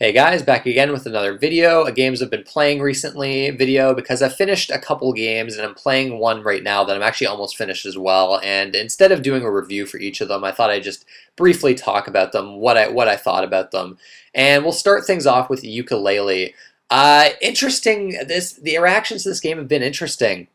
Hey guys, back again with another video, a games I've been playing recently video because I've finished a couple games and I'm playing one right now that I'm actually almost finished as well. And instead of doing a review for each of them, I thought I'd just briefly talk about them, what I thought about them. And we'll start things off with Yooka Laylee. Interesting. The reactions to this game have been interesting.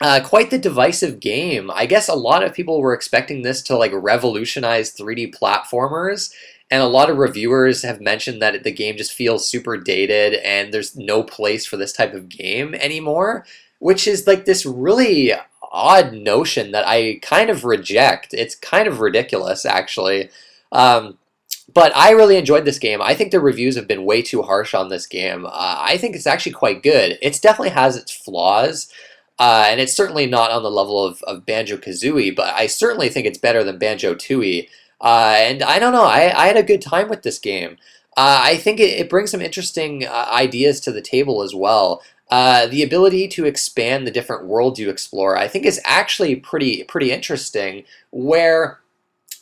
Quite the divisive game. I guess a lot of people were expecting this to like revolutionize 3D platformers, and a lot of reviewers have mentioned that the game just feels super dated and there's no place for this type of game anymore, which is like this really odd notion that I kind of reject. It's kind of ridiculous, actually. Um, but I really enjoyed this game. I think the reviews have been way too harsh on this game. I think it's actually quite good. It definitely has its flaws. And it's certainly not on the level of Banjo-Kazooie, but I certainly think it's better than Banjo-Tooie. And I don't know, I had a good time with this game. I think it brings some interesting ideas to the table as well. The ability to expand the different worlds you explore, I think, is actually pretty interesting. Where,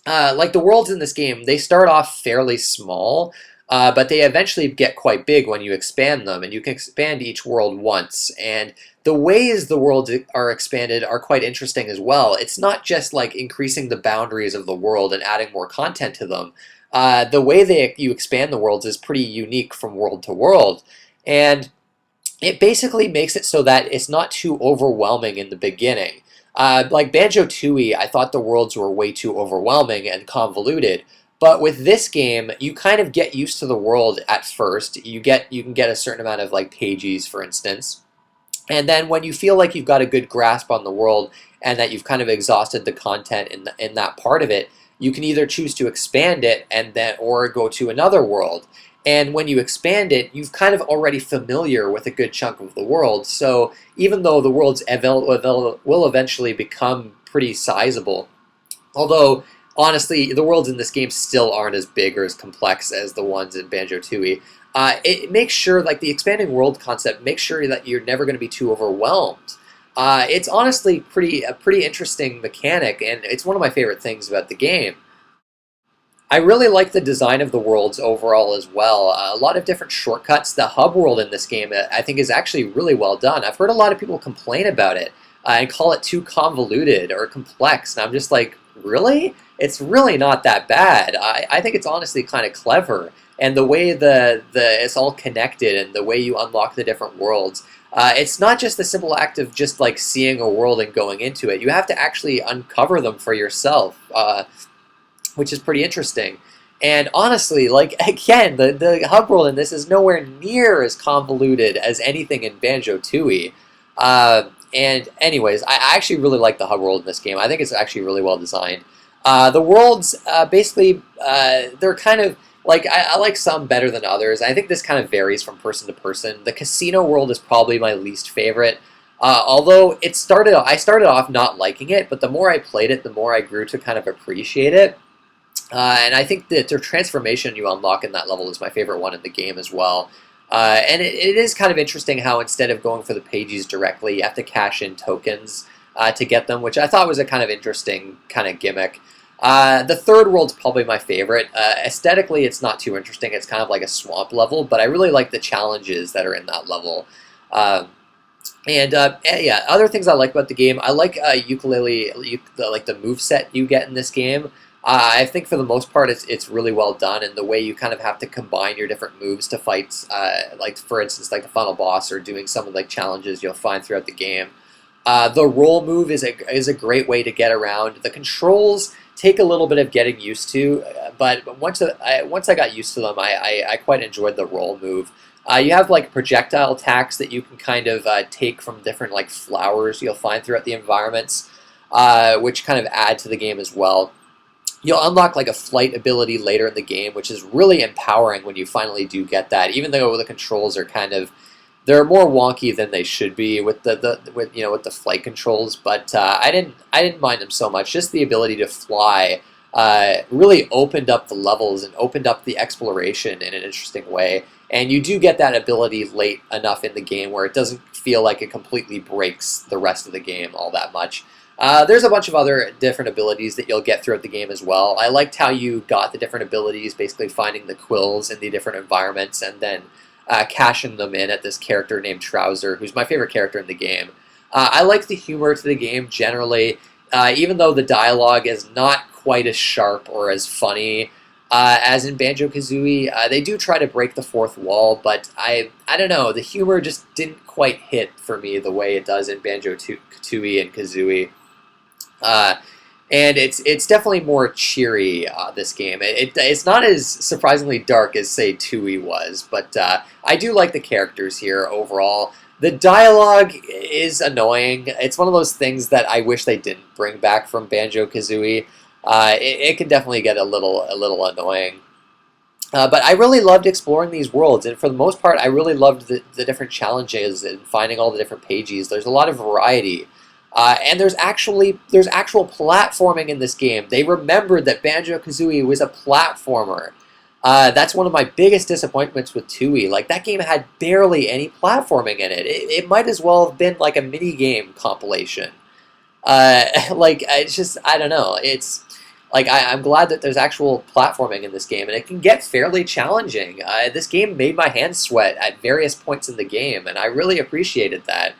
like the worlds in this game, they start off fairly small, but they eventually get quite big when you expand them, and you can expand each world once. And the ways the worlds are expanded are quite interesting as well. It's not just like increasing the boundaries of the world and adding more content to them. The way you expand the worlds is pretty unique from world to world, and it basically makes it so that it's not too overwhelming in the beginning. Like Banjo-Tooie, I thought the worlds were way too overwhelming and convoluted. But with this game, you kind of get used to the world at first. You can get a certain amount of like pages, for instance. And then when you feel like you've got a good grasp on the world and that you've kind of exhausted the content in that part of it, you can either choose to expand it or go to another world. And when you expand it, you've kind of already familiar with a good chunk of the world. So even though the worlds will eventually become pretty sizable, although honestly, the worlds in this game still aren't as big or as complex as the ones in Banjo-Tooie. It makes sure, like the expanding world concept, makes sure that you're never going to be too overwhelmed. It's honestly a pretty interesting mechanic, and it's one of my favorite things about the game. I really like the design of the worlds overall as well. A lot of different shortcuts. The hub world in this game, I think, is actually really well done. I've heard a lot of people complain about it and call it too convoluted or complex, and I'm just like, really? It's really not that bad. I think it's honestly kind of clever, and the way it's all connected and the way you unlock the different worlds. It's not just the simple act of just like seeing a world and going into it. You have to actually uncover them for yourself. Which is pretty interesting. And honestly, like again, the hub world in this is nowhere near as convoluted as anything in Banjo-Tooie. And anyways, I actually really like the hub world in this game. I think it's actually really well designed. The worlds, basically, they're kind of like I like some better than others. I think this kind of varies from person to person. The casino world is probably my least favorite. Although I started off not liking it, but the more I played it, the more I grew to kind of appreciate it. And I think that the transformation you unlock in that level is my favorite one in the game as well. And it is kind of interesting how instead of going for the pages directly, you have to cash in tokens to get them, which I thought was a kind of interesting kind of gimmick. The third world's probably my favorite. Aesthetically, it's not too interesting. It's kind of like a swamp level, but I really like the challenges that are in that level. Yeah, other things I like about the game, I like Yooka Laylee, like the moveset you get in this game. I think for the most part it's really well done, and the way you kind of have to combine your different moves to fight, like for instance, like the final boss or doing some of the challenges you'll find throughout the game. The roll move is a great way to get around. The controls take a little bit of getting used to, but once I got used to them, I quite enjoyed the roll move. You have like projectile attacks that you can kind of take from different like flowers you'll find throughout the environments, which kind of add to the game as well. You'll unlock like a flight ability later in the game, which is really empowering when you finally do get that. Even though the controls are they're more wonky than they should be with with the flight controls, but I didn't mind them so much. Just the ability to fly really opened up the levels and opened up the exploration in an interesting way. And you do get that ability late enough in the game where it doesn't feel like it completely breaks the rest of the game all that much. There's a bunch of other different abilities that you'll get throughout the game as well. I liked how you got the different abilities, basically finding the quills in the different environments and then cashing them in at this character named Trouser, who's my favorite character in the game. I like the humor to the game generally, even though the dialogue is not quite as sharp or as funny as in Banjo-Kazooie. They do try to break the fourth wall, but I don't know, the humor just didn't quite hit for me the way it does in Banjo-Tooie and Kazooie. And it's definitely more cheery, this game. It's not as surprisingly dark as, say, Tooie was, but I do like the characters here overall. The dialogue is annoying. It's one of those things that I wish they didn't bring back from Banjo-Kazooie. It can definitely get a little annoying. But I really loved exploring these worlds, and for the most part, I really loved the different challenges and finding all the different pages. There's a lot of variety. And there's actual platforming in this game. They remembered that Banjo-Kazooie was a platformer. That's one of my biggest disappointments with Tooie. Like, that game had barely any platforming in it. It might as well have been like a mini game compilation. It's just, I don't know. It's like I'm glad that there's actual platforming in this game, and it can get fairly challenging. This game made my hands sweat at various points in the game, and I really appreciated that.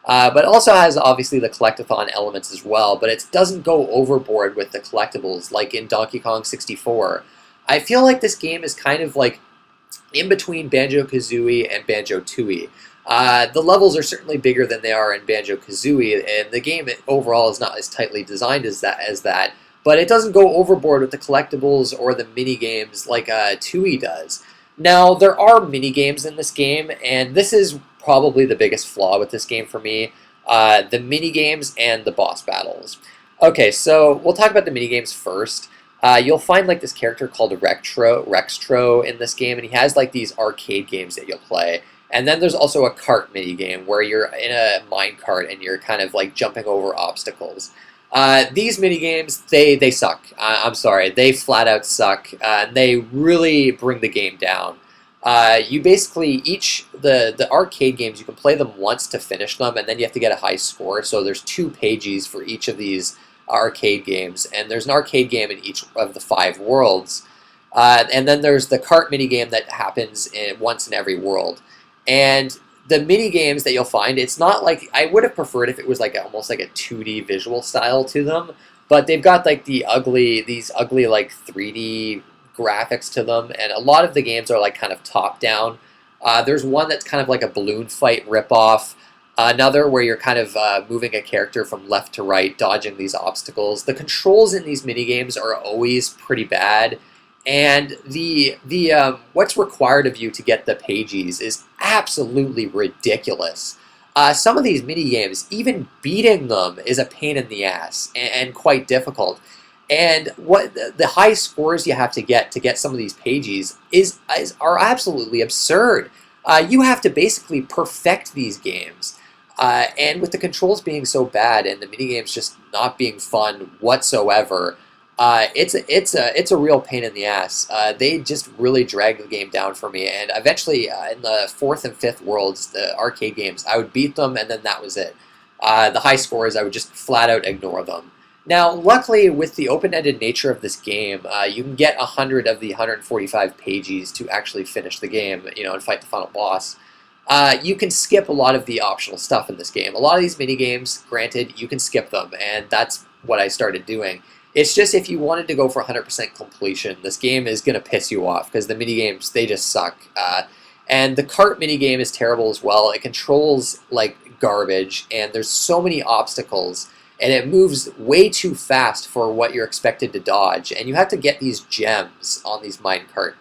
But it also has, obviously, the collectathon elements as well, but it doesn't go overboard with the collectibles like in Donkey Kong 64. I feel like this game is kind of like in between Banjo-Kazooie and Banjo-Tooie. The levels are certainly bigger than they are in Banjo-Kazooie, and the game overall is not as tightly designed as that, but it doesn't go overboard with the collectibles or the mini-games like Tooie does. Now, there are mini-games in this game, and this is probably the biggest flaw with this game for me, the mini-games and the boss battles. Okay, so we'll talk about the mini-games first. You'll find like this character called Rextro in this game, and he has like these arcade games that you'll play. And then there's also a cart mini-game where you're in a minecart and you're kind of like jumping over obstacles. These mini-games, they suck. I'm sorry, they flat out suck, and they really bring the game down. You basically, the arcade games, you can play them once to finish them, and then you have to get a high score. So there's 2 pages for each of these arcade games, and there's an arcade game in each of the 5 worlds. And then there's the cart minigame that happens once in every world. And the mini games that you'll find, it's not like, I would have preferred if it was like almost like a 2D visual style to them, but they've got like these ugly like 3D graphics to them, and a lot of the games are like kind of top down. There's one that's kind of like a balloon fight ripoff, another where you're kind of moving a character from left to right, dodging these obstacles. The controls in these mini games are always pretty bad. And the what's required of you to get the pages is absolutely ridiculous. Some of these mini games, even beating them is a pain in the ass and quite difficult. And what the high scores you have to get some of these pages are absolutely absurd. You have to basically perfect these games. And with the controls being so bad and the mini games just not being fun whatsoever, it's a real pain in the ass. They just really dragged the game down for me, and eventually in the 4th and 5th worlds, the arcade games, I would beat them, and then that was it. The high scores, I would just flat out ignore them. Now, luckily, with the open-ended nature of this game, you can get 100 of the 145 pages to actually finish the game, and fight the final boss. You can skip a lot of the optional stuff in this game. A lot of these mini games, granted, you can skip them, and that's what I started doing. It's just if you wanted to go for 100% completion, this game is going to piss you off because the minigames, they just suck. And the cart minigame is terrible as well. It controls like garbage, and there's so many obstacles, and it moves way too fast for what you're expected to dodge. And you have to get these gems on these minecart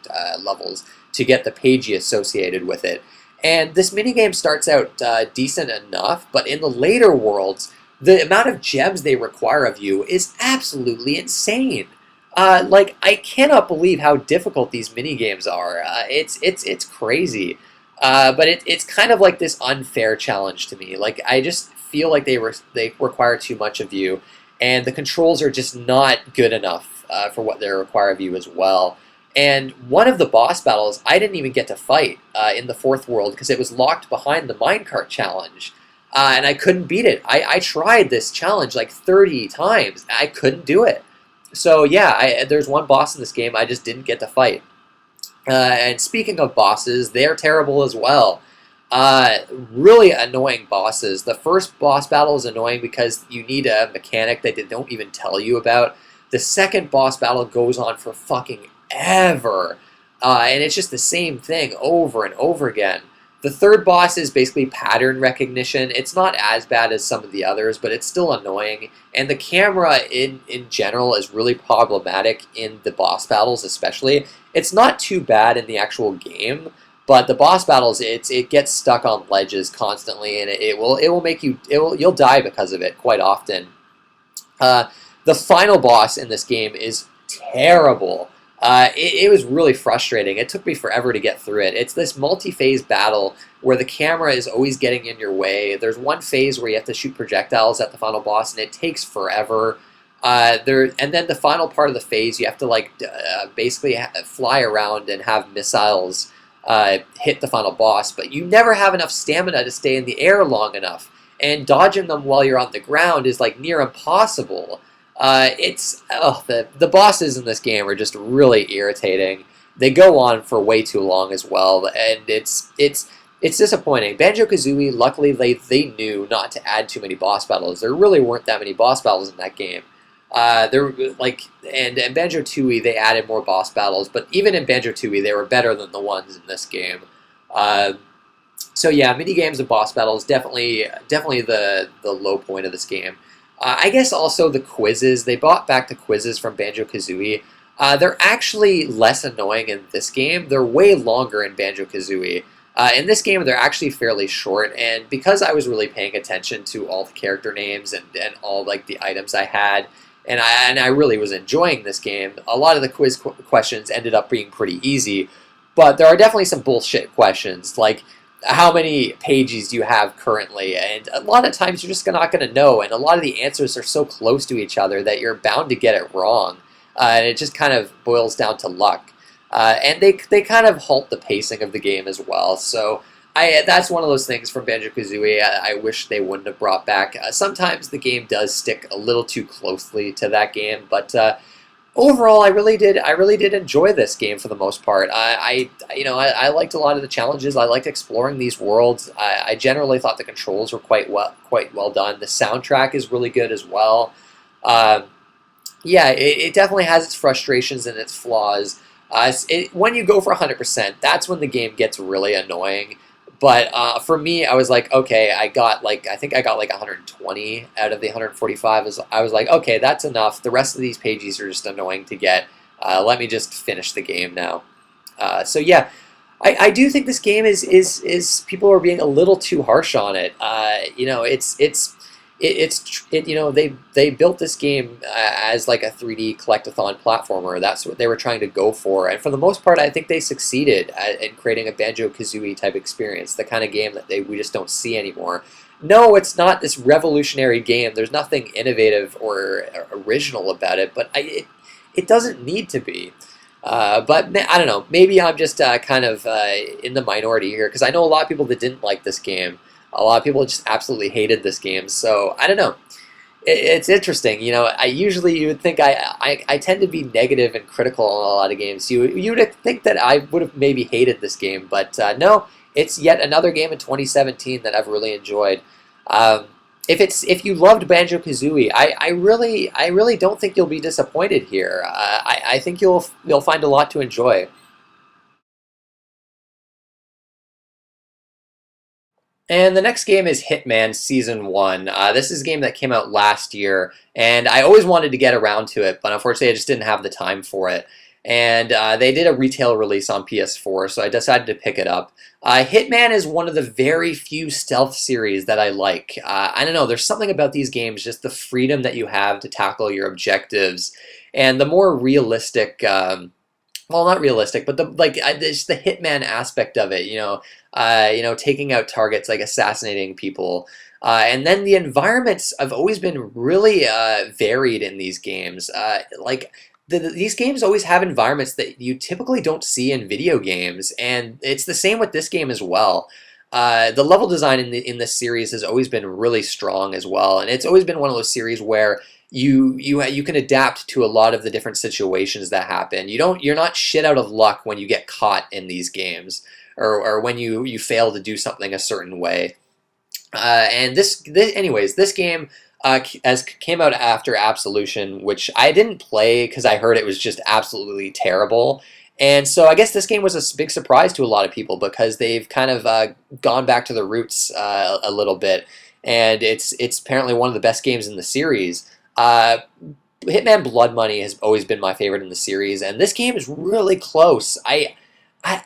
levels to get the page associated with it. And this minigame starts out decent enough, but in the later worlds, the amount of gems they require of you is absolutely insane. I cannot believe how difficult these mini games are. It's crazy. But it's kind of like this unfair challenge to me. Like, I just feel like they require too much of you, and the controls are just not good enough for what they require of you as well. And one of the boss battles, I didn't even get to fight in the 4th world because it was locked behind the minecart challenge. and I couldn't beat it. I tried this challenge like 30 times. I couldn't do it. So yeah, there's one boss in this game I just didn't get to fight. And speaking of bosses, they're terrible as well. Really annoying bosses. The first boss battle is annoying because you need a mechanic that they don't even tell you about. The second boss battle goes on for fucking ever. And it's just the same thing over and over again. The third boss is basically pattern recognition. It's not as bad as some of the others, but it's still annoying. And the camera in general is really problematic in the boss battles especially. It's not too bad in the actual game, but the boss battles, it gets stuck on ledges constantly, and it will make you you'll die because of it quite often. The final boss in this game is terrible. It was really frustrating. It took me forever to get through it. It's this multi-phase battle where the camera is always getting in your way. There's one phase where you have to shoot projectiles at the final boss, and it takes forever. And then the final part of the phase, you have to basically fly around and have missiles hit the final boss, but you never have enough stamina to stay in the air long enough. And dodging them while you're on the ground is like near impossible. The bosses in this game are just really irritating. They go on for way too long as well, and it's disappointing. Banjo-Kazooie, luckily they knew not to add too many boss battles. There really weren't that many boss battles in that game. And Banjo-Tooie, they added more boss battles, but even in Banjo-Tooie, they were better than the ones in this game. So yeah, mini games and boss battles definitely the low point of this game. I guess also the quizzes. They brought back the quizzes from Banjo-Kazooie. They're actually less annoying in this game. They're way longer in Banjo-Kazooie. In this game, they're actually fairly short, and because I was really paying attention to all the character names and all like the items I had, and I really was enjoying this game, a lot of the quiz questions ended up being pretty easy, but there are definitely some bullshit questions, like how many pages do you have currently, and a lot of times you're just not going to know, and a lot of the answers are so close to each other that you're bound to get it wrong, and it just kind of boils down to luck. And they kind of halt the pacing of the game as well, so that's one of those things from Banjo-Kazooie I wish they wouldn't have brought back. Sometimes the game does stick a little too closely to that game, but overall, I really did enjoy this game for the most part. I liked a lot of the challenges. I liked exploring these worlds. I generally thought the controls were quite well done. The soundtrack is really good as well. Yeah, it definitely has its frustrations and its flaws. When you go for 100%, that's when the game gets really annoying. But for me, I was like, okay, I think I got like 120 out of the 145. I was like, okay, that's enough. The rest of these pages are just annoying to get. Let me just finish the game now. So yeah, I do think this game is people are being a little too harsh on it. They built this game as like a 3D collectathon platformer. That's what they were trying to go for, and for the most part, I think they succeeded in creating a Banjo-Kazooie type experience, the kind of game that we just don't see anymore. No, it's not this revolutionary game. There's nothing innovative or original about it, but it doesn't need to be. But I don't know. Maybe I'm just kind of in the minority here, because I know a lot of people that didn't like this game. A lot of people just absolutely hated this game, so I don't know. It's interesting, you would think I tend to be negative and critical on a lot of games. You would think that I would have maybe hated this game, but no, it's yet another game in 2017 that I've really enjoyed. If you loved Banjo-Kazooie, I really don't think you'll be disappointed here. I think you'll find a lot to enjoy. And the next game is Hitman Season 1. This is a game that came out last year, and I always wanted to get around to it, but unfortunately I just didn't have the time for it. And they did a retail release on PS4, so I decided to pick it up. Hitman is one of the very few stealth series that I like. I don't know, there's something about these games, just the freedom that you have to tackle your objectives, and the more realistic... well, not realistic, but just the Hitman aspect of it, taking out targets, like assassinating people. And then the environments have always been really varied in these games. These games always have environments that you typically don't see in video games, and it's the same with this game as well. The level design in this series has always been really strong as well, and it's always been one of those series where you can adapt to a lot of the different situations that happen. You're not shit out of luck when you get caught in these games, or when you fail to do something a certain way. And anyways, this game as came out after Absolution, which I didn't play because I heard it was just absolutely terrible. And so I guess this game was a big surprise to a lot of people because they've kind of gone back to the roots a little bit, and it's apparently one of the best games in the series. Hitman Blood Money has always been my favorite in the series, and this game is really close. I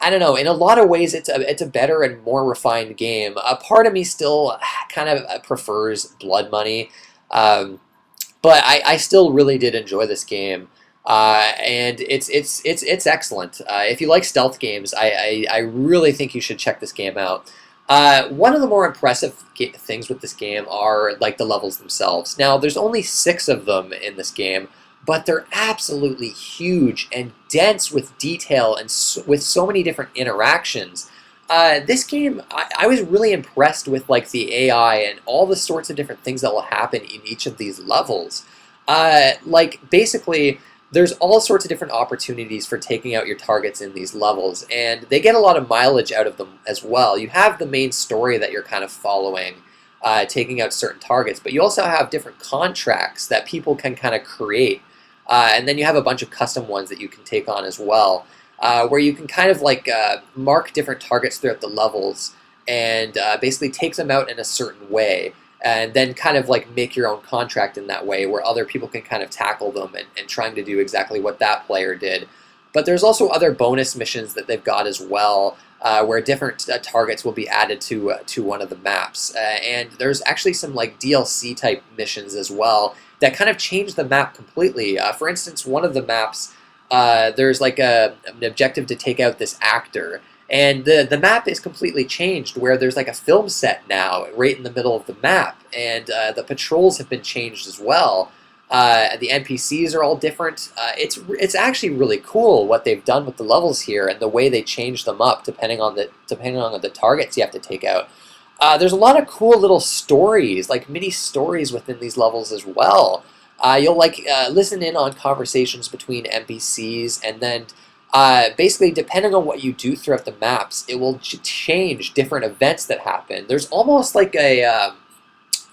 don't know. In a lot of ways, it's a better and more refined game. A part of me still kind of prefers Blood Money, but I still really did enjoy this game, and it's excellent. If you like stealth games, I really think you should check this game out. One of the more impressive things with this game are like the levels themselves. Now, there's only 6 of them in this game, but they're absolutely huge and dense with detail and with so many different interactions. This game, I was really impressed with like the AI and all the sorts of different things that will happen in each of these levels. Like basically, there's all sorts of different opportunities for taking out your targets in these levels, and they get a lot of mileage out of them as well. You have the main story that you're kind of following, taking out certain targets, but you also have different contracts that people can kind of create. And then you have a bunch of custom ones that you can take on as well, where you can kind of like mark different targets throughout the levels and basically take them out in a certain way, and then kind of like make your own contract in that way where other people can kind of tackle them and trying to do exactly what that player did. But there's also other bonus missions that they've got as well, where different targets will be added to one of the maps. And there's actually some like DLC type missions as well that kind of change the map completely. For instance, one of the maps, there's like an objective to take out this actor. And the map is completely changed, where there's like a film set now right in the middle of the map. And the patrols have been changed as well. The NPCs are all different. It's actually really cool what they've done with the levels here and the way they change them up depending on the targets you have to take out. There's a lot of cool little stories, like mini stories within these levels as well. You'll like listen in on conversations between NPCs, and then basically depending on what you do throughout the maps, it will change different events that happen. There's almost like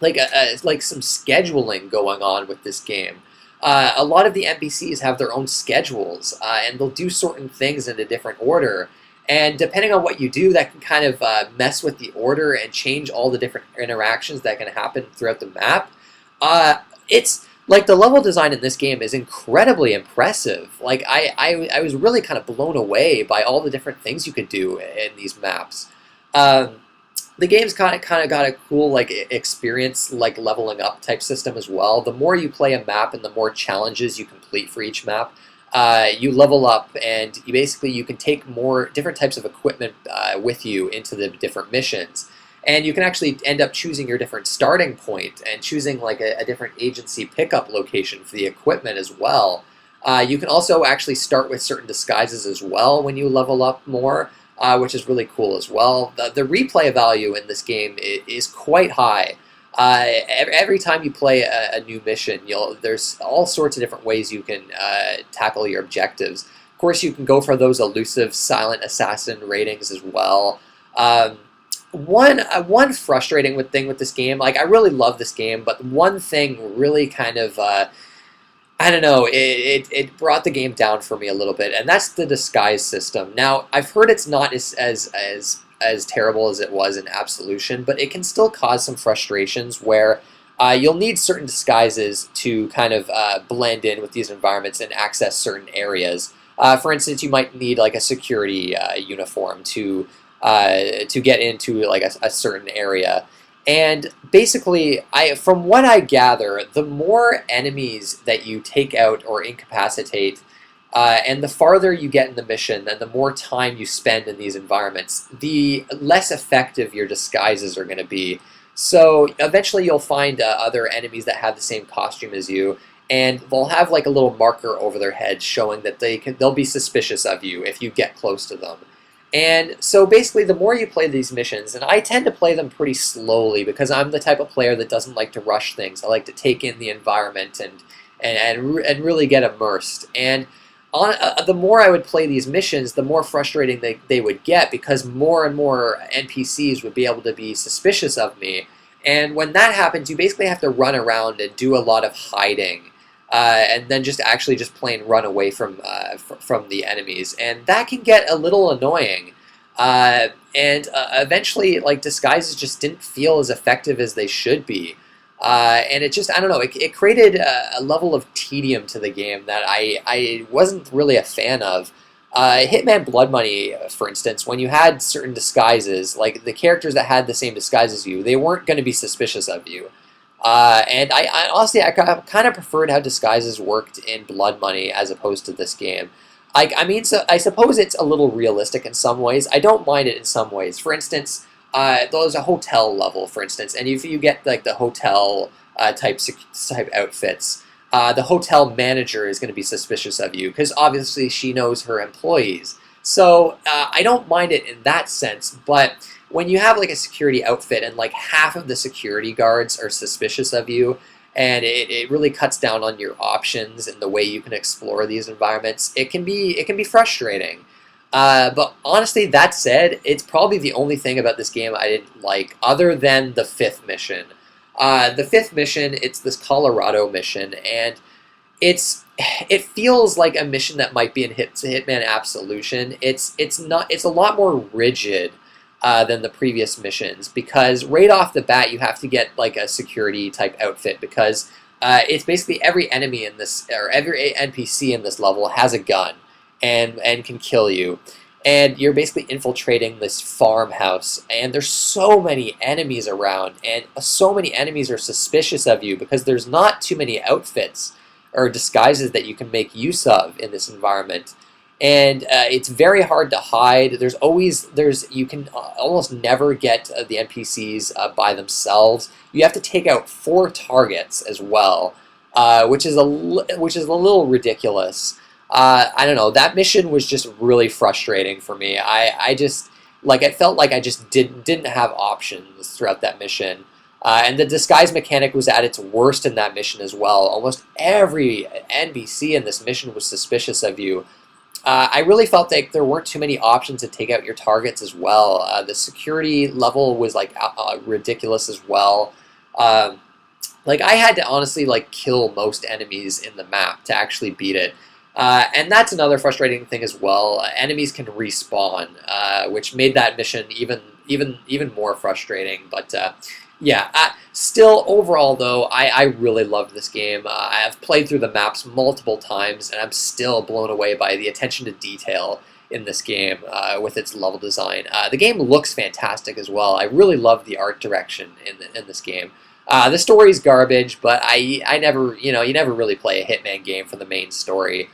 like some scheduling going on with this game. A lot of the NPCs have their own schedules, and they'll do certain things in a different order. And depending on what you do, that can kind of mess with the order and change all the different interactions that can happen throughout the map. It's like the level design in this game is incredibly impressive. Like I was really kind of blown away by all the different things you could do in these maps. The game's kind of got a cool like experience, like leveling up type system as well. The more you play a map and the more challenges you complete for each map, you level up, and you can take more different types of equipment with you into the different missions. And you can actually end up choosing your different starting point and choosing like a different agency pickup location for the equipment as well. You can also actually start with certain disguises as well when you level up more, which is really cool as well. The replay value in this game is quite high. Every time you play a new mission, there's all sorts of different ways you can tackle your objectives. Of course, you can go for those elusive silent assassin ratings as well. One frustrating thing with this game, like I really love this game, but one thing really kind of I don't know, it brought the game down for me a little bit, and that's the disguise system. Now, I've heard it's not as terrible as it was in Absolution, but it can still cause some frustrations where you'll need certain disguises to kind of blend in with these environments and access certain areas. For instance, you might need like a security uniform to get into like a certain area. And basically, from what I gather, the more enemies that you take out or incapacitate, and the farther you get in the mission, and the more time you spend in these environments, the less effective your disguises are going to be. So eventually you'll find other enemies that have the same costume as you, and they'll have like a little marker over their heads showing that they'll be suspicious of you if you get close to them. And so basically, the more you play these missions, and I tend to play them pretty slowly because I'm the type of player that doesn't like to rush things. I like to take in the environment and really get immersed. And the more I would play these missions, the more frustrating they would get because more and more NPCs would be able to be suspicious of me. And when that happens, you basically have to run around and do a lot of hiding. And then just plain run away from the enemies, and that can get a little annoying. And eventually, like disguises just didn't feel as effective as they should be, and it just I don't know. It created a level of tedium to the game that I wasn't really a fan of. Hitman Blood Money, for instance, when you had certain disguises, like the characters that had the same disguise as you, they weren't going to be suspicious of you. And I honestly, I kind of preferred how disguises worked in Blood Money as opposed to this game. I mean, so I suppose it's a little realistic in some ways. I don't mind it in some ways. For instance, there's a hotel level, for instance, and if you get like the hotel type outfits, the hotel manager is going to be suspicious of you because obviously she knows her employees. So I don't mind it in that sense, but when you have like a security outfit and like half of the security guards are suspicious of you, and it really cuts down on your options and the way you can explore these environments, it can be frustrating. But honestly, that said, it's probably the only thing about this game I didn't like, other than the fifth mission. The fifth mission, it's this Colorado mission, and it feels like a mission that might be in Hitman Absolution. It's a lot more rigid than the previous missions because right off the bat you have to get like a security type outfit because it's basically every enemy in this or every NPC in this level has a gun and can kill you. And you're basically infiltrating this farmhouse, and there's so many enemies around, and so many enemies are suspicious of you because there's not too many outfits or disguises that you can make use of in this environment. And it's very hard to hide. You can almost never get the NPCs by themselves. You have to take out 4 targets as well, which is a little ridiculous. I don't know. That mission was just really frustrating for me. I just like it felt like I just didn't have options throughout that mission. And the disguise mechanic was at its worst in that mission as well. Almost every NPC in this mission was suspicious of you. I really felt like there weren't too many options to take out your targets as well. The security level was like ridiculous as well. Like I had to honestly like kill most enemies in the map to actually beat it. And that's another frustrating thing as well. Enemies can respawn, which made that mission even more frustrating. But yeah, still overall though, I really loved this game. I have played through the maps multiple times, and I'm still blown away by the attention to detail in this game with its level design. The game looks fantastic as well. I really love the art direction in this game. The story's garbage, but I never, you never really play a Hitman game for the main story.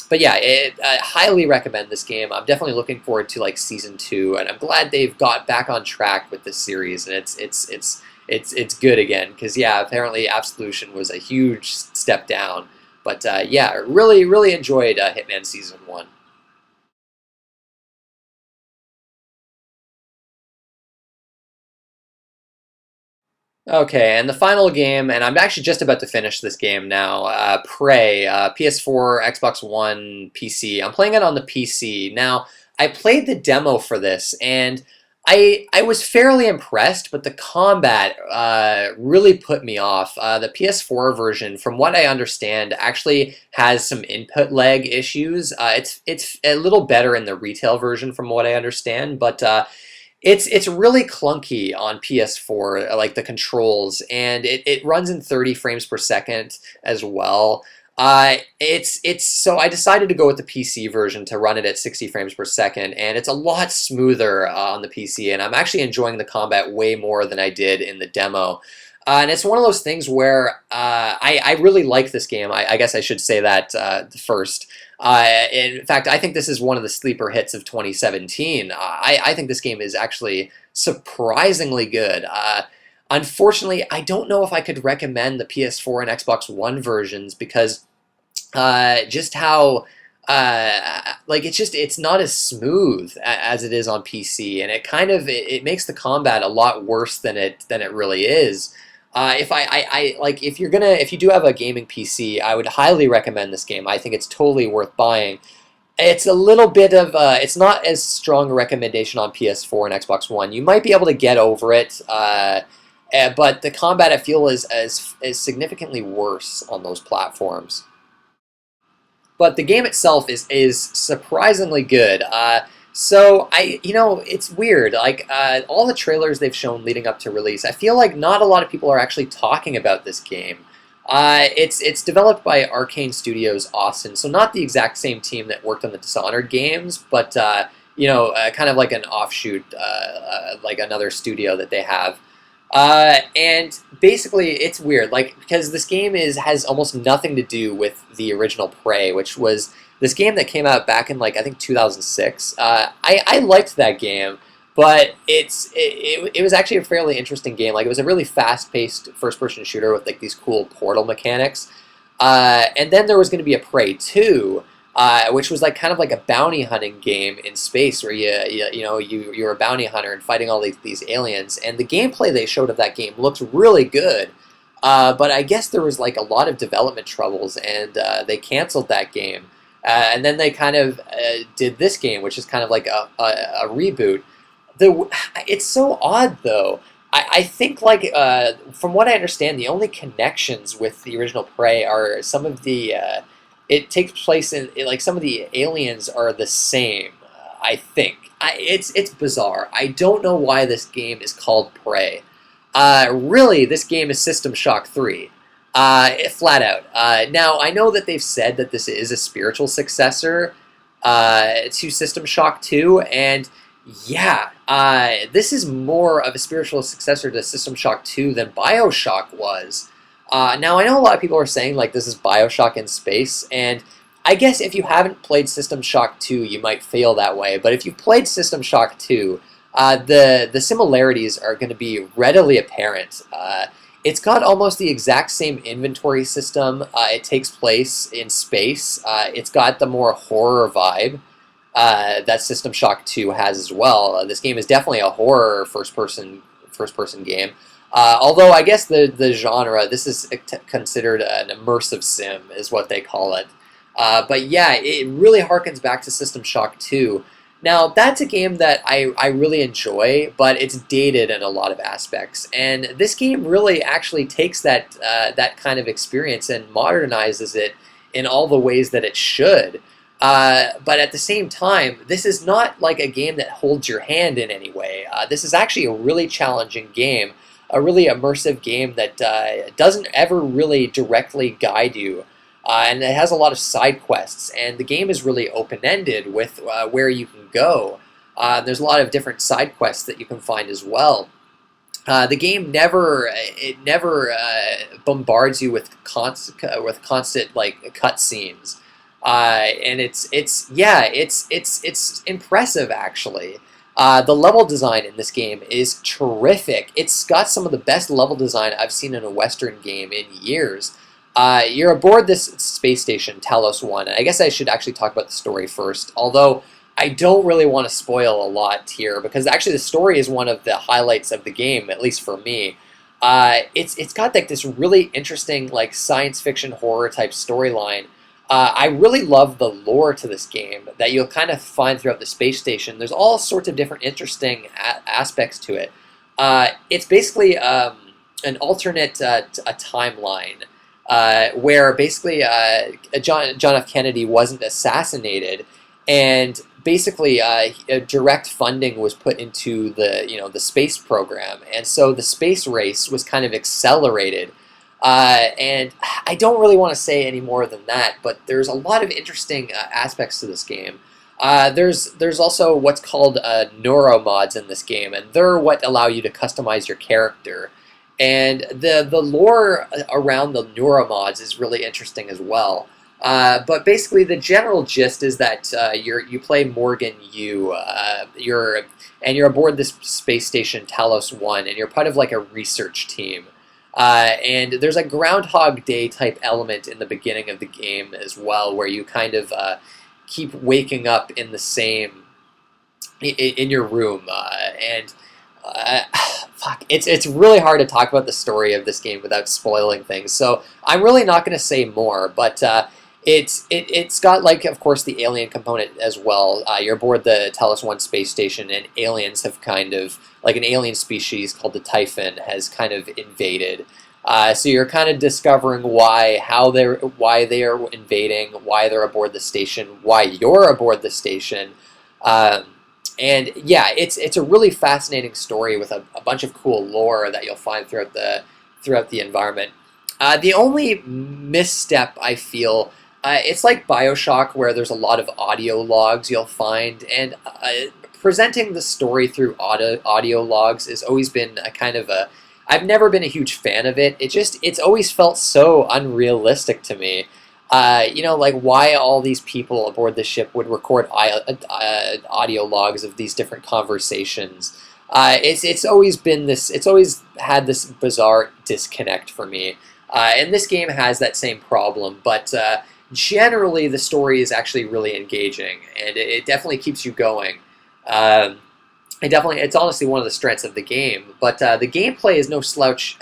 But yeah, I highly recommend this game. I'm definitely looking forward to like season 2, and I'm glad they've got back on track with this series, and it's good again. Because yeah, apparently Absolution was a huge step down, but yeah, really enjoyed Hitman season 1. Okay, and the final game, and I'm actually just about to finish this game now, Prey, PS4, Xbox One, PC. I'm playing it on the PC. Now, I played the demo for this, and I was fairly impressed, but the combat really put me off. The PS4 version, from what I understand, actually has some input lag issues. It's a little better in the retail version from what I understand, but it's really clunky on PS4, like the controls, and it runs in 30 frames per second as well. So I decided to go with the PC version to run it at 60 frames per second, and it's a lot smoother on the PC, and I'm actually enjoying the combat way more than I did in the demo. And it's one of those things where I really like this game. I guess I should say that first. In fact, I think this is one of the sleeper hits of 2017. I think this game is actually surprisingly good. Unfortunately, I don't know if I could recommend the PS4 and Xbox One versions because just how like it's not as smooth as it is on PC, and it makes the combat a lot worse than it really is. If I like if you do have a gaming PC, I would highly recommend this game. I think it's totally worth buying. It's a little bit of it's not as strong a recommendation on PS4 and Xbox One. You might be able to get over it, but the combat I feel is significantly worse on those platforms. But the game itself is surprisingly good. So it's weird. Like all the trailers they've shown leading up to release, I feel like not a lot of people are actually talking about this game. It's developed by Arcane Studios Austin, so not the exact same team that worked on the Dishonored games, but kind of like an offshoot, like another studio that they have. And basically, it's weird, like because this game has almost nothing to do with the original Prey, which was this game that came out back in like I think 2006. I liked that game, but it was actually a fairly interesting game. Like it was a really fast-paced first-person shooter with like these cool portal mechanics. And then there was going to be a Prey 2, which was like kind of like a bounty hunting game in space where you're a bounty hunter and fighting all these aliens. And the gameplay they showed of that game looked really good, but I guess there was like a lot of development troubles, and they canceled that game. And then they kind of did this game, which is kind of like a reboot. It's so odd though. I think like from what I understand, the only connections with the original Prey are some of the it takes place like some of the aliens are the same. I think it's bizarre. I don't know why this game is called Prey. Really, this game is System Shock 3. Flat out. Now I know that they've said that this is a spiritual successor to System Shock 2, and yeah, this is more of a spiritual successor to System Shock 2 than BioShock was. Now, I know a lot of people are saying, like, this is BioShock in space, and I guess if you haven't played System Shock 2, you might feel that way, but if you've played System Shock 2, the similarities are going to be readily apparent. It's got almost the exact same inventory system. It takes place in space. It's got the more horror vibe that System Shock 2 has as well. This game is definitely a horror first-person game. Although I guess the genre, this is considered an immersive sim, is what they call it. But yeah, it really harkens back to System Shock 2. Now, that's a game that I really enjoy, but it's dated in a lot of aspects. And this game really actually takes that kind of experience and modernizes it in all the ways that it should. But at the same time, this is not like a game that holds your hand in any way. This is actually a really challenging game, a really immersive game that doesn't ever really directly guide you. And it has a lot of side quests, and the game is really open-ended with where you can go. There's a lot of different side quests that you can find as well. The game never bombards you with constant like cutscenes, and it's impressive actually. The level design in this game is terrific. It's got some of the best level design I've seen in a Western game in years. You're aboard this space station, Talos 1, and I guess I should actually talk about the story first, although I don't really want to spoil a lot here, because actually the story is one of the highlights of the game, at least for me. It's got like this really interesting like science fiction horror type storyline. I really love the lore to this game that you'll kind of find throughout the space station. There's all sorts of different interesting aspects to it. It's basically an alternate a timeline where basically John F. Kennedy wasn't assassinated, and basically direct funding was put into the space program, and so the space race was kind of accelerated. And I don't really want to say any more than that, but there's a lot of interesting aspects to this game. There's also what's called neuromods in this game, and they're what allow you to customize your character. And the lore around the neuromods is really interesting as well. But basically, the general gist is that you play Morgan Yu. You're aboard this space station Talos 1, and you're part of like a research team. And there's a Groundhog Day type element in the beginning of the game as well, where you kind of keep waking up in the same in your room, and uh, fuck, it's really hard to talk about the story of this game without spoiling things. So I'm really not going to say more, but it's got, like, of course, the alien component as well. You're aboard the Talos 1 space station, and aliens have kind of, like, an alien species called the Typhon has kind of invaded. So you're kind of discovering why they are invading, why they're aboard the station, why you're aboard the station. And yeah, it's a really fascinating story with a bunch of cool lore that you'll find throughout the environment. The only misstep, I feel, it's like BioShock, where there's a lot of audio logs you'll find, and presenting the story through audio logs has always been a kind of a. I've never been a huge fan of it. It's always felt so unrealistic to me. Like, why all these people aboard the ship would record audio logs of these different conversations. It's always been this. It's always had this bizarre disconnect for me. And this game has that same problem, but generally the story is actually really engaging, and it definitely keeps you going. It's honestly one of the strengths of the game, but the gameplay is no slouch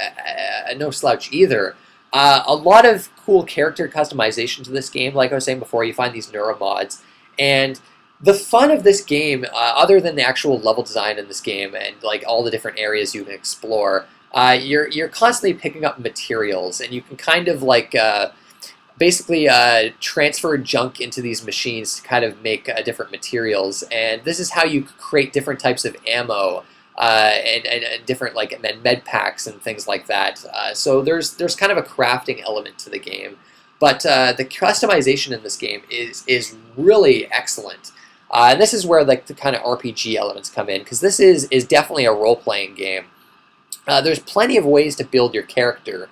either. A lot of cool character customization to this game. Like I was saying before, you find these neuromods, and the fun of this game, other than the actual level design in this game and like all the different areas you can explore, you're constantly picking up materials, and you can kind of like basically transfer junk into these machines to kind of make different materials, and this is how you create different types of ammo. And different like med packs and things like that. So there's kind of a crafting element to the game, but the customization in this game is really excellent. And this is where like the kind of RPG elements come in, because this is definitely a role-playing game. There's plenty of ways to build your character.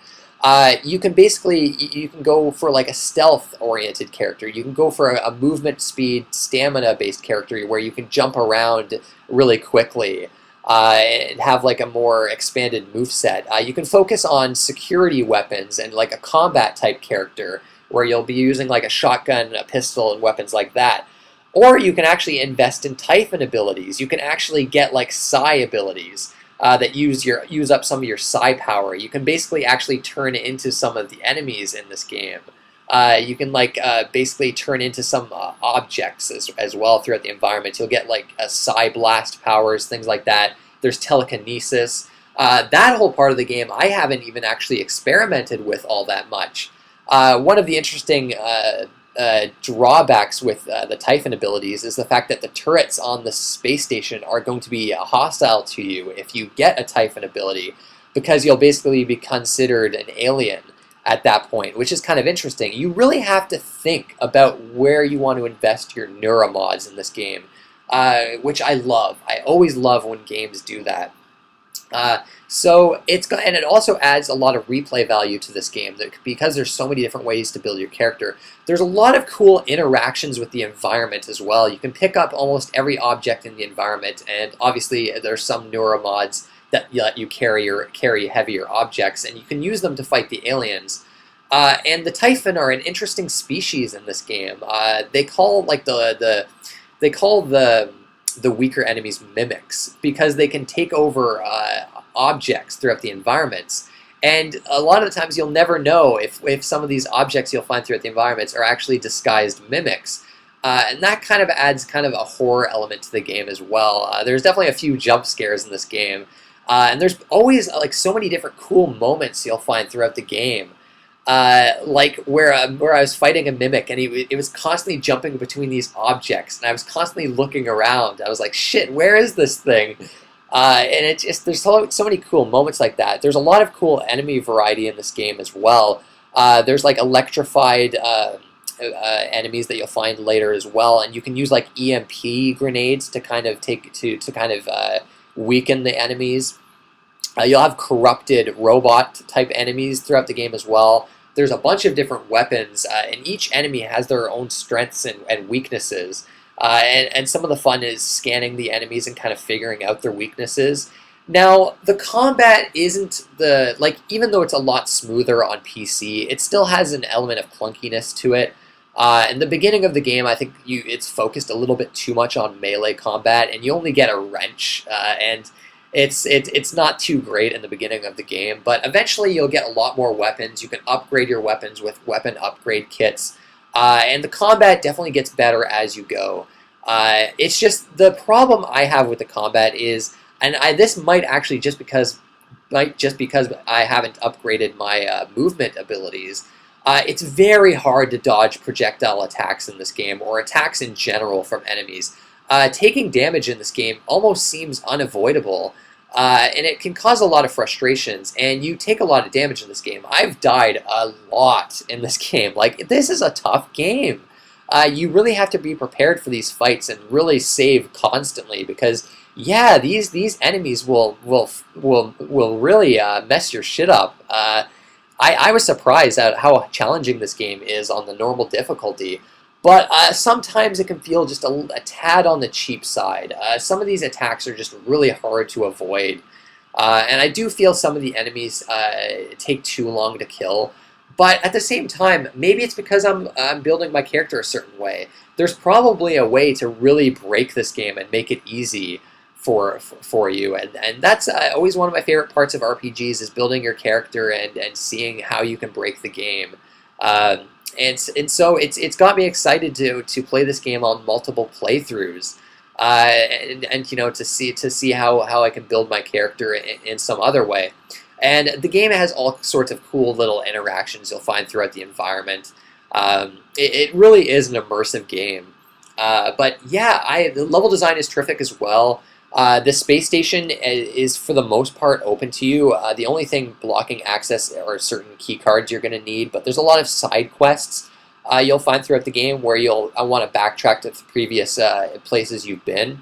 You can go for like a stealth-oriented character. You can go for a movement speed, stamina-based character where you can jump around really quickly. And have like a more expanded moveset. You can focus on security weapons and like a combat type character where you'll be using like a shotgun, a pistol, and weapons like that. Or you can actually invest in Typhon abilities. You can actually get like psi abilities that use up some of your psi power. You can basically actually turn into some of the enemies in this game. You can like basically turn into some objects as well throughout the environment. You'll get like psi blast powers, things like that. There's telekinesis. That whole part of the game I haven't even actually experimented with all that much. One of the interesting drawbacks with the Typhon abilities is the fact that the turrets on the space station are going to be hostile to you if you get a Typhon ability, because you'll basically be considered an alien at that point, which is kind of interesting. You really have to think about where you want to invest your neuromods in this game, which I love. I always love when games do that. So and it also adds a lot of replay value to this game because there's so many different ways to build your character. There's a lot of cool interactions with the environment as well. You can pick up almost every object in the environment, and obviously there's some neuromods that let you carry heavier objects, and you can use them to fight the aliens. And the Typhon are an interesting species in this game. They call like the weaker enemies mimics, because they can take over objects throughout the environments. And a lot of the times you'll never know if some of these objects you'll find throughout the environments are actually disguised mimics. And that kind of adds kind of a horror element to the game as well. There's definitely a few jump scares in this game. And there's always like so many different cool moments you'll find throughout the game. Like where I was fighting a mimic, and it was constantly jumping between these objects, and I was constantly looking around. I was like, shit, where is this thing? And there's so many cool moments like that. There's a lot of cool enemy variety in this game as well. There's like electrified enemies that you'll find later as well, and you can use like EMP grenades to kind of weaken the enemies. You'll have corrupted robot type enemies throughout the game as well. There's a bunch of different weapons, and each enemy has their own strengths and weaknesses. And some of the fun is scanning the enemies and kind of figuring out their weaknesses. Now, the combat isn't even though it's a lot smoother on PC, it still has an element of clunkiness to it. In the beginning of the game, I think it's focused a little bit too much on melee combat, and you only get a wrench, and it's not too great in the beginning of the game. But eventually, you'll get a lot more weapons. You can upgrade your weapons with weapon upgrade kits, and the combat definitely gets better as you go. It's just the problem I have with the combat is, and this might actually just because I haven't upgraded my movement abilities. It's very hard to dodge projectile attacks in this game, or attacks in general from enemies. Taking damage in this game almost seems unavoidable, and it can cause a lot of frustrations, and you take a lot of damage in this game. I've died a lot in this game. Like, this is a tough game. You really have to be prepared for these fights and really save constantly, because yeah, these enemies will really mess your shit up. I was surprised at how challenging this game is on the normal difficulty, but sometimes it can feel just a tad on the cheap side. Some of these attacks are just really hard to avoid, and I do feel some of the enemies take too long to kill. But at the same time, maybe it's because I'm building my character a certain way. There's probably a way to really break this game and make it easy for you, and that's always one of my favorite parts of RPGs, is building your character and seeing how you can break the game. And so it's got me excited to play this game on multiple playthroughs, and you know, to see how I can build my character in some other way. And the game has all sorts of cool little interactions you'll find throughout the environment. It really is an immersive game. But yeah, the level design is terrific as well. The space station is, for the most part, open to you. The only thing blocking access are certain key cards you're going to need, but there's a lot of side quests you'll find throughout the game where you'll want to backtrack to the previous places you've been.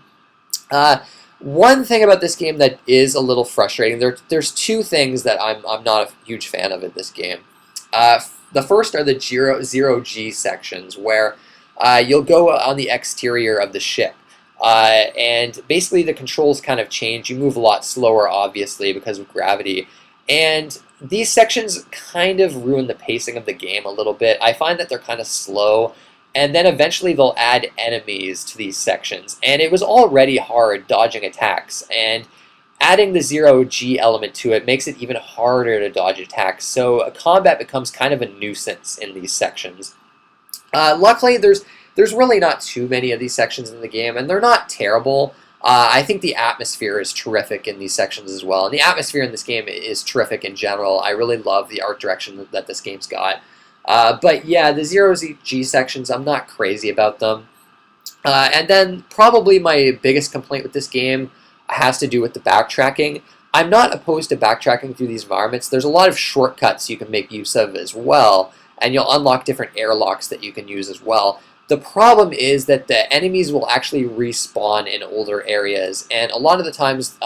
One thing about this game that is a little frustrating, there's two things that I'm not a huge fan of in this game. The first are the zero-G sections, where you'll go on the exterior of the ship. And basically the controls kind of change. You move a lot slower, obviously, because of gravity. And these sections kind of ruin the pacing of the game a little bit. I find that they're kind of slow. And then eventually they'll add enemies to these sections. And it was already hard dodging attacks. And adding the zero-G element to it makes it even harder to dodge attacks. So combat becomes kind of a nuisance in these sections. Luckily, there's really not too many of these sections in the game, and they're not terrible. I think the atmosphere is terrific in these sections as well. And the atmosphere in this game is terrific in general. I really love the art direction that this game's got. But yeah, the zero-G sections, I'm not crazy about them. And then probably my biggest complaint with this game has to do with the backtracking. I'm not opposed to backtracking through these environments. There's a lot of shortcuts you can make use of as well, and you'll unlock different airlocks that you can use as well. The problem is that the enemies will actually respawn in older areas, and a lot of the times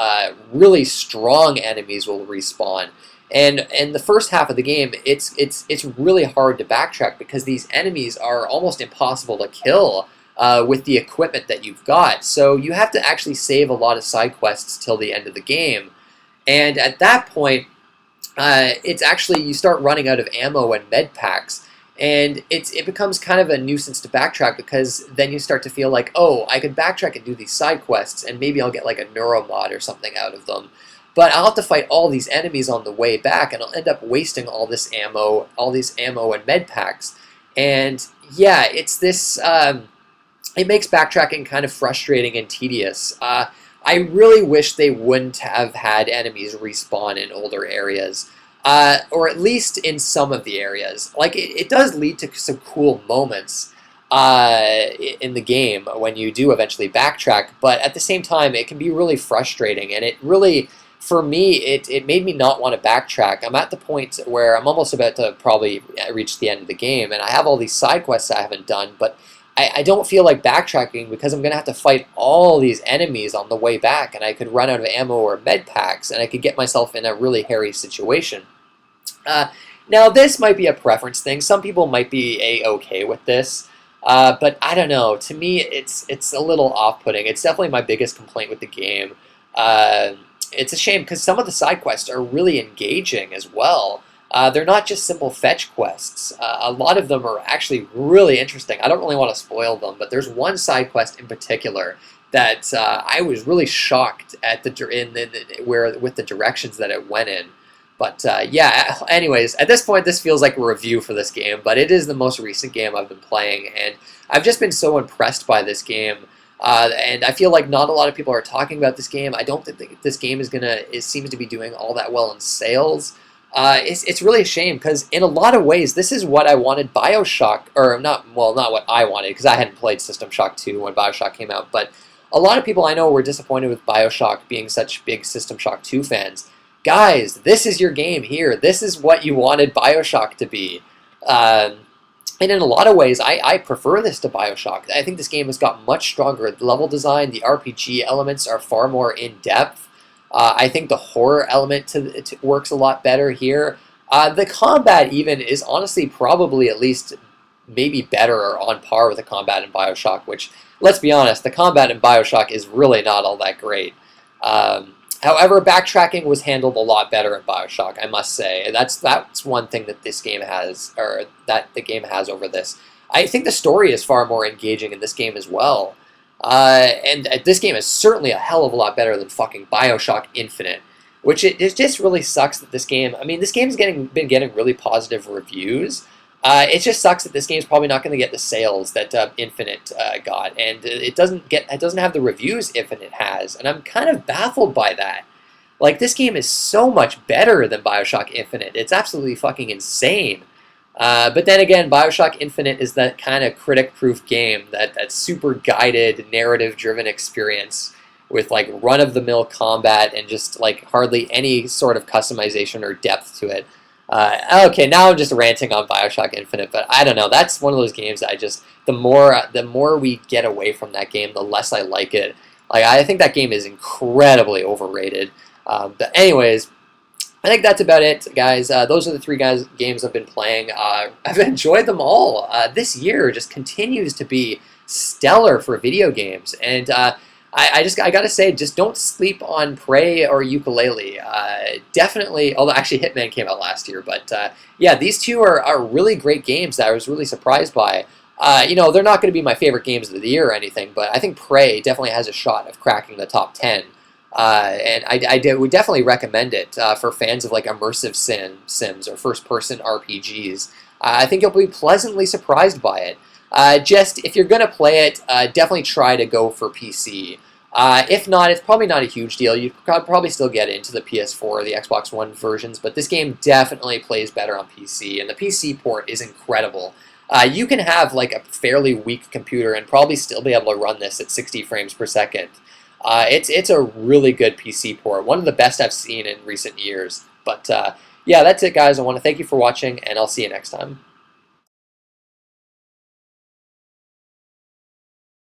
really strong enemies will respawn. And in the first half of the game, it's really hard to backtrack because these enemies are almost impossible to kill with the equipment that you've got. So you have to actually save a lot of side quests till the end of the game. And at that point, it's actually, you start running out of ammo and med packs. And it becomes kind of a nuisance to backtrack, because then you start to feel like, oh, I could backtrack and do these side quests, and maybe I'll get like a neuromod or something out of them. But I'll have to fight all these enemies on the way back, and I'll end up wasting all this ammo, and med packs. And yeah, it's this. It makes backtracking kind of frustrating and tedious. I really wish they wouldn't have had enemies respawn in older areas. Or at least in some of the areas. Like, it does lead to some cool moments in the game when you do eventually backtrack, but at the same time, it can be really frustrating, and it really, for me, it made me not want to backtrack. I'm at the point where I'm almost about to probably reach the end of the game, and I have all these side quests I haven't done, but I don't feel like backtracking because I'm going to have to fight all these enemies on the way back, and I could run out of ammo or med packs, and I could get myself in a really hairy situation. Now, this might be a preference thing. Some people might be A-okay with this, but I don't know. To me, it's a little off-putting. It's definitely my biggest complaint with the game. It's a shame because some of the side quests are really engaging as well. They're not just simple fetch quests. A lot of them are actually really interesting. I don't really want to spoil them, but there's one side quest in particular that I was really shocked at with the directions that it went in. But yeah, anyways, at this point, this feels like a review for this game, but it is the most recent game I've been playing, and I've just been so impressed by this game. And I feel like not a lot of people are talking about this game. I don't think this game seems to be doing all that well in sales. It's really a shame because in a lot of ways, this is what I wanted BioShock, or not what I wanted because I hadn't played System Shock 2 when BioShock came out, but a lot of people I know were disappointed with BioShock being such big System Shock 2 fans. Guys, this is your game here. This is what you wanted BioShock to be. And in a lot of ways, I prefer this to BioShock. I think this game has got much stronger level design. The RPG elements are far more in-depth. I think the horror element works a lot better here. The combat even is honestly probably at least maybe better or on par with the combat in BioShock, which, let's be honest, the combat in BioShock is really not all that great. However, backtracking was handled a lot better in BioShock, I must say. That's one thing that this game has, or that the game has over this. I think the story is far more engaging in this game as well. And this game is certainly a hell of a lot better than fucking BioShock Infinite, which it just really sucks that this game, I mean, this game's been getting really positive reviews. It just sucks that this game's probably not going to get the sales that Infinite got, and it doesn't have the reviews Infinite has, and I'm kind of baffled by that. Like, this game is so much better than BioShock Infinite. It's absolutely fucking insane. But then again, BioShock Infinite is that kind of critic-proof game, that super guided, narrative-driven experience with like run-of-the-mill combat and just like hardly any sort of customization or depth to it. Okay, now I'm just ranting on BioShock Infinite, but I don't know. That's one of those games that the more we get away from that game, the less I like it. Like, I think that game is incredibly overrated. But anyways, I think that's about it, guys. Those are the three games I've been playing. I've enjoyed them all. This year just continues to be stellar for video games, and I gotta say, just don't sleep on Prey or Yooka Laylee. Definitely, although actually Hitman came out last year, but yeah, these two are really great games that I was really surprised by. You know, they're not going to be my favorite games of the year or anything, but I think Prey definitely has a shot of cracking the top 10. And I would definitely recommend it for fans of like immersive sims or first-person RPGs. I think you'll be pleasantly surprised by it. Just, if you're going to play it, definitely try to go for PC. If not, it's probably not a huge deal. You could probably still get into the PS4 or the Xbox One versions, but this game definitely plays better on PC, and the PC port is incredible. You can have like a fairly weak computer and probably still be able to run this at 60 frames per second. It's a really good PC port, one of the best I've seen in recent years. But yeah, that's it, guys. I want to thank you for watching, and I'll see you next time.